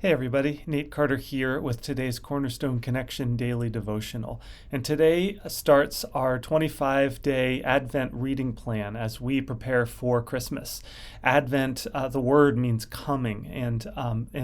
Hey everybody, Nate Carter here with today's Cornerstone Connection Daily Devotional. And today starts our 25-day Advent reading plan as we prepare for Christmas. Advent, the word means coming, and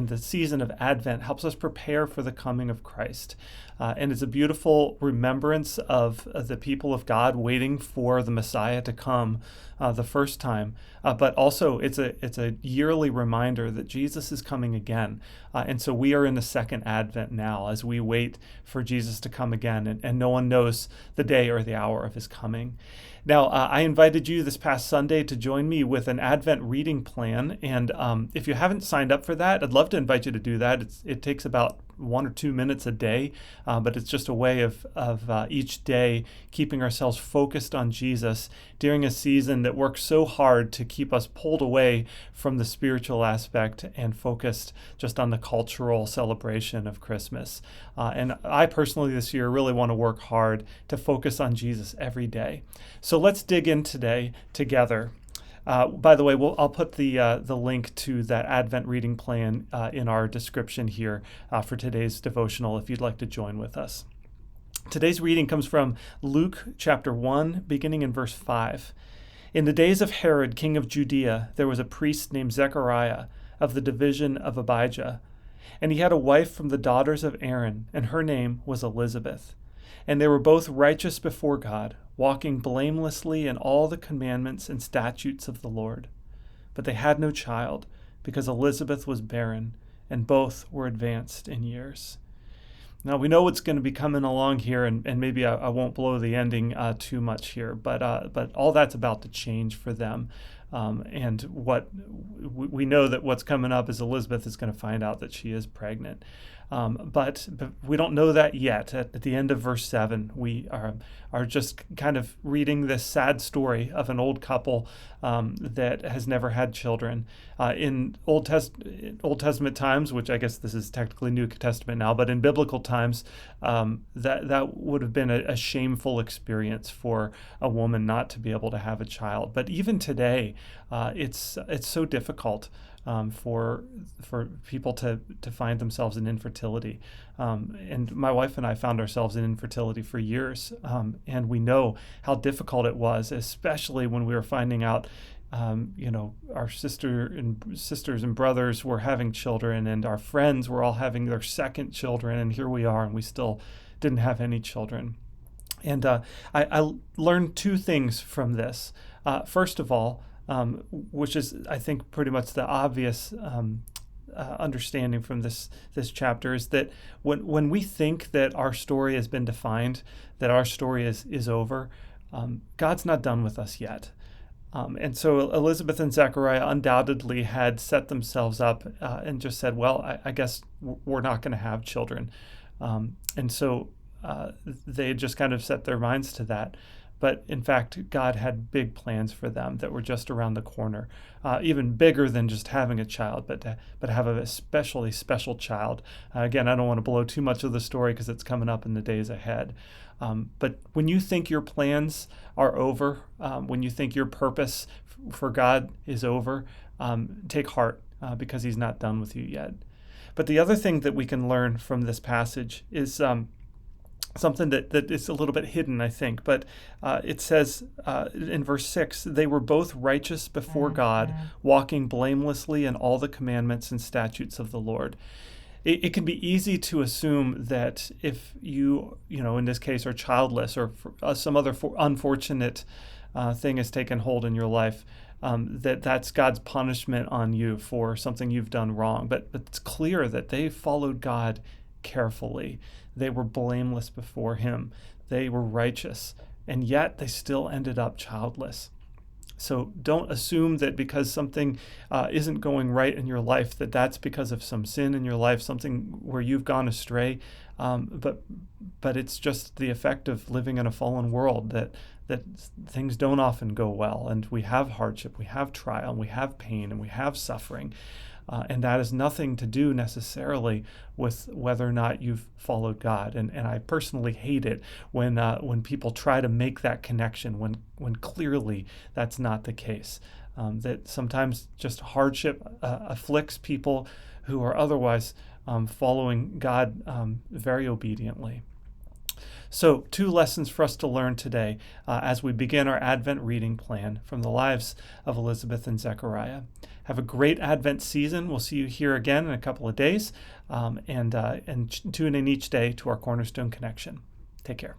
the season of Advent helps us prepare for the coming of Christ. And it's a beautiful remembrance of the people of God waiting for the Messiah to come the first time. But also it's a yearly reminder that Jesus is coming again. And so we are in the second Advent now as we wait for Jesus to come again, and no one knows the day or the hour of his coming. Now, I invited you this past Sunday to join me with an Advent reading plan, and if you haven't signed up for that, I'd love to invite you to do that. It takes about 1 or 2 minutes a day, but it's just a way of each day keeping ourselves focused on Jesus during a season that works so hard to keep us pulled away from the spiritual aspect and focused just on the cultural celebration of Christmas. And I personally this year really want to work hard to focus on Jesus every day. So let's dig in today together. By the way, I'll put the link to that Advent reading plan in our description here for today's devotional if you'd like to join with us. Today's reading comes from Luke chapter 1, beginning in verse 5. In the days of Herod, king of Judea, there was a priest named Zechariah of the division of Abijah. And he had a wife from the daughters of Aaron, and her name was Elizabeth. And they were both righteous before God, walking blamelessly in all the commandments and statutes of the Lord. But they had no child, because Elizabeth was barren, and both were advanced in years. Now, we know what's going to be coming along here, and maybe I won't blow the ending too much here, but all that's about to change for them. And what we know that what's coming up is Elizabeth is going to find out that she is pregnant. But we don't know that yet. At the end of verse 7, we are just kind of reading this sad story of an old couple that has never had children. In Old Testament times, which I guess this is technically New Testament now, but in biblical times, that would have been a shameful experience for a woman not to be able to have a child. But even today, it's so difficult for people to find themselves in infertility. And my wife and I found ourselves in infertility for years. And we know how difficult it was, especially when we were finding out, our sisters and brothers were having children, and our friends were all having their second children. And here we are, and we still didn't have any children. And I learned two things from this. First of all, which is, I think, pretty much the obvious understanding from this chapter, is that when we think that our story has been defined, that our story is over, God's not done with us yet. And so Elizabeth and Zechariah undoubtedly had set themselves up and just said, well, I guess we're not going to have children. And so they had just kind of set their minds to that. But in fact, God had big plans for them that were just around the corner, even bigger than just having a child, but have a especially special child. Again, I don't want to blow too much of the story because it's coming up in the days ahead. But when you think your plans are over, when you think your purpose for God is over, take heart because he's not done with you yet. But the other thing that we can learn from this passage is something that is a little bit hidden, I think. But it says in verse 6, they were both righteous before God, walking blamelessly in all the commandments and statutes of the Lord. It can be easy to assume that if you in this case, are childless, or some other unfortunate thing has taken hold in your life, that's God's punishment on you for something you've done wrong. But it's clear that they followed God carefully. They were blameless before him. They were righteous, and yet they still ended up childless. So don't assume that because something isn't going right in your life, that's because of some sin in your life, something where you've gone astray. But it's just the effect of living in a fallen world, that things don't often go well, and we have hardship, we have trial, and we have pain, and we have suffering. And that has nothing to do necessarily with whether or not you've followed God. And I personally hate it when people try to make that connection when clearly that's not the case. That sometimes just hardship afflicts people who are otherwise following God very obediently. So, 2 lessons for us to learn today as we begin our Advent reading plan from the lives of Elizabeth and Zechariah. Have a great Advent season. We'll see you here again in a couple of days, and tune in each day to our Cornerstone Connection. Take care.